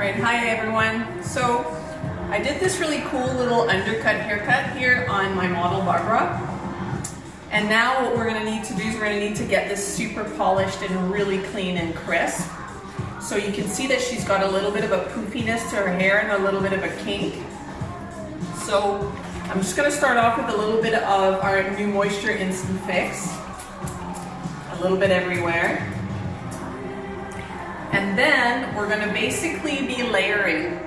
Alright, hi everyone. So I did this really cool little undercut haircut here on my model Barbara. And now what we're going to need to do is we're going to need to get this super polished and really clean and crisp. So you can see that she's got a little bit of a poofiness to her hair and a little bit of a kink. So I'm just going to start off with a little bit of our new Moisture Instant Fix. A little bit everywhere. And then we're going to basically be layering.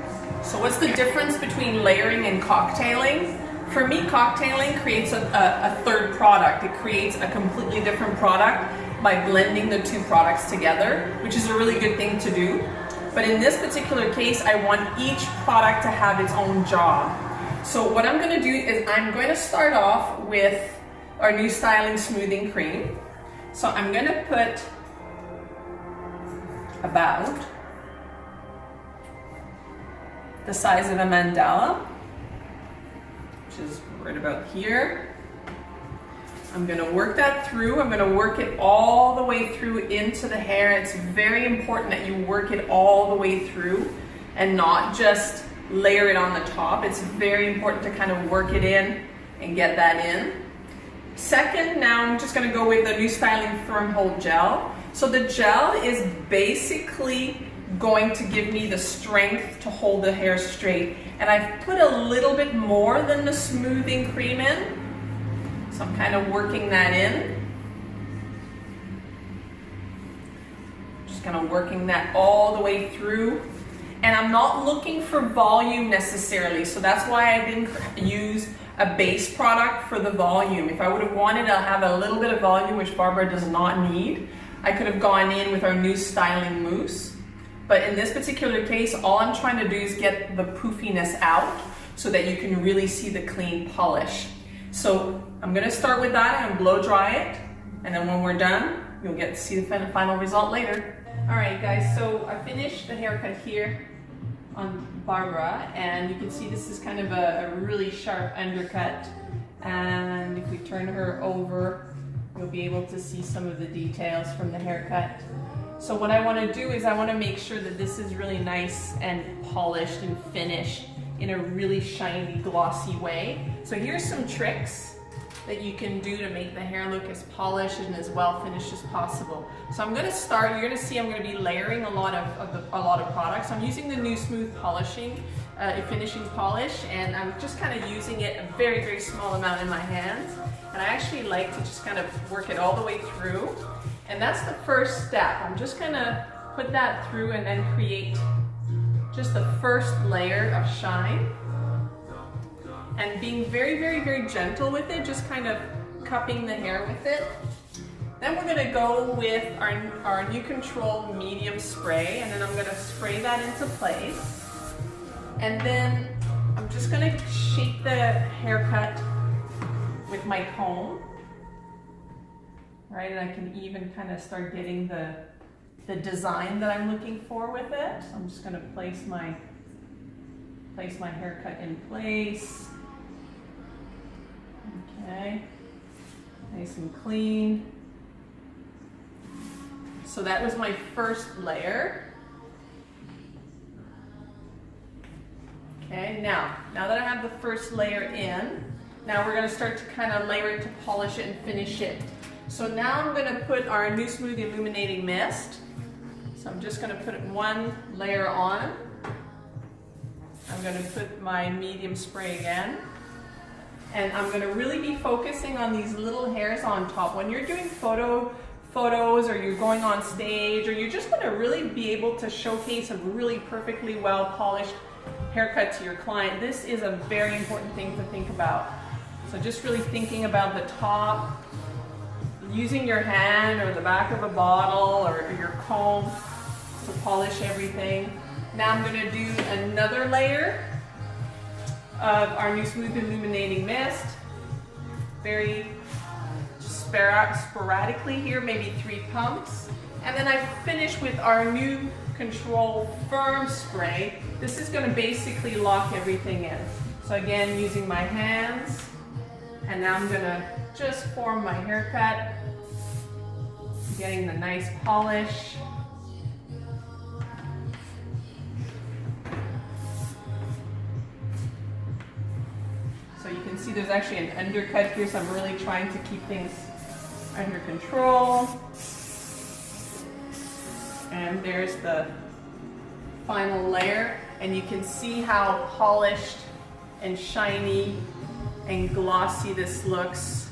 So what's the difference between layering and cocktailing? For me, cocktailing creates a third product. It creates a completely different product by blending the two products together, which is a really good thing to do. But in this particular case, I want each product to have its own job. So what I'm going to do is I'm going to start off with our new Styling Smoothing Cream. So I'm going to put about the size of a mandala, which is right about here. I'm going to work that through. I'm going to work it all the way through into the hair. It's very important that you work it all the way through and not just layer it on the top. It's very important to kind of work it in and get that in. Second, now I'm just going to go with the new Styling Firm Hold Gel. So the gel is basically going to give me the strength to hold the hair straight. And I've put a little bit more than the smoothing cream in. So I'm kind of working that in. Just kind of working that all the way through. And I'm not looking for volume necessarily. So that's why I didn't use a base product for the volume. If I would have wanted to have a little bit of volume, which Barbara does not need, I could have gone in with our new styling mousse. But in this particular case, all I'm trying to do is get the poofiness out so that you can really see the clean polish. So I'm going to start with that and blow dry it. And then when we're done, you'll get to see the final result later. All right, guys, so I finished the haircut here on Barbara, and you can see this is kind of a really sharp undercut. And if we turn her over, you'll be able to see some of the details from the haircut. So what I want to do is I want to make sure that this is really nice and polished and finished in a really shiny, glossy way. So here's some tricks that you can do to make the hair look as polished and as well finished as possible. So I'm going to start, you're going to see I'm going to be layering a lot of products. I'm using the new Smooth Polishing, finishing polish, and I'm just kind of using it a very, very small amount in my hands. And I actually like to just kind of work it all the way through. And that's the first step. I'm just gonna put that through and then create just the first layer of shine. And being very, very, very gentle with it, just kind of cupping the hair with it. Then we're gonna go with our new Control Medium Spray, and then I'm gonna spray that into place. And then I'm just gonna shape the haircut with my comb. Right, and I can even kind of start getting the design that I'm looking for with it. So I'm just going to place my haircut in place. Okay, nice and clean. So that was my first layer. Okay, now that I have the first layer in, now we're going to start to kind of layer it to polish it and finish it. So now I'm going to put our new Smooth Illuminating Mist. So I'm just going to put one layer on. I'm going to put my medium spray again. And I'm going to really be focusing on these little hairs on top. When you're doing photos or you're going on stage or you're just going to really be able to showcase a really perfectly well polished haircut to your client, this is a very important thing to think about. So just really thinking about the top, using your hand or the back of a bottle or your comb to polish everything. Now I'm going to do another layer of our new Smooth Illuminating Mist. Very sporadically here, maybe 3 pumps. And then I finish with our new Control Firm Spray. This is going to basically lock everything in. So again, using my hands, and now I'm going to just form my haircut, getting the nice polish. there's actually an undercut here, so I'm really trying to keep things under control. And there's the final layer, and you can see how polished and shiny and glossy this looks.